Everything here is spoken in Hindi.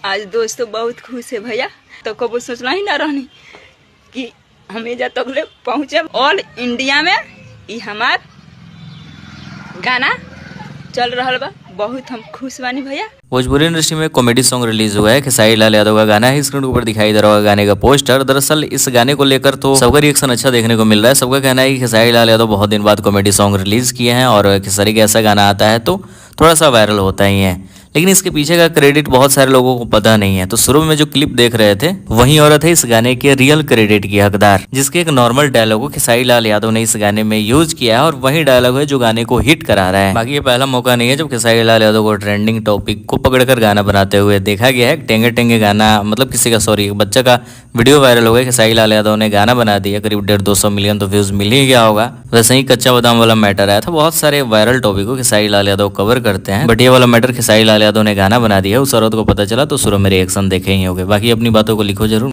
आज दोस्तों बहुत खुश है भैया। तो कबो सोचना ही ना रहनी कि हमें जा तक ले पहुँचे ऑल इंडिया में ये हमार गाना चल रहा बा। बहुत हम खुश बानी भैया। भोजपुरी इंडस्ट्री में कॉमेडी सॉन्ग रिलीज हुआ है। खेसारी लाल यादव का गाना है। स्क्रीन के ऊपर दिखाई दे रहा होगा गाने का पोस्टर। दरअसल इस गाने को लेकर तो सबका रिएक्शन अच्छा देखने को मिल रहा है। सबका कहना है कि खेसारी लाल यादव बहुत दिन बाद कॉमेडी सॉन्ग रिलीज किए हैं और खेसारी का ऐसा गाना आता है तो थोड़ा सा वायरल होता ही है, लेकिन इसके पीछे का क्रेडिट बहुत सारे लोगों को पता नहीं है। तो शुरू में जो क्लिप देख रहे थे वही औरत है इस गाने के रियल क्रेडिट की हकदार, जिसके एक नॉर्मल डायलॉग को खेसारी लाल यादव ने इस गाने में यूज किया है और वही डायलॉग है जो गाने को हिट करा रहा है। बाकी ये पहला मौका नहीं है जब खेसारी लाल यादव को ट्रेंडिंग टॉपिक को पकड़कर गाना बनाते हुए देखा गया है। टेंगे टेंगे गाना मतलब किसी का एक बच्चा का वीडियो वायरल हो गया। खेसारी लाल यादव ने गाना बना दिया, करीब 150-200 मिलियन तो व्यूज मिल ही गया होगा। वैसे ही कच्चा बादाम वाला मैटर आया था। बहुत सारे वायरल टॉपिक को खेसारी लाल यादव कवर करते हैं, बट ये वाला मैटर खेसारी लाल यादव ने गाना बना दिया। उस औरत को पता चला तो शुरू में रिएक्शन देखे ही होंगे। बाकी अपनी बातों को लिखो जरूर।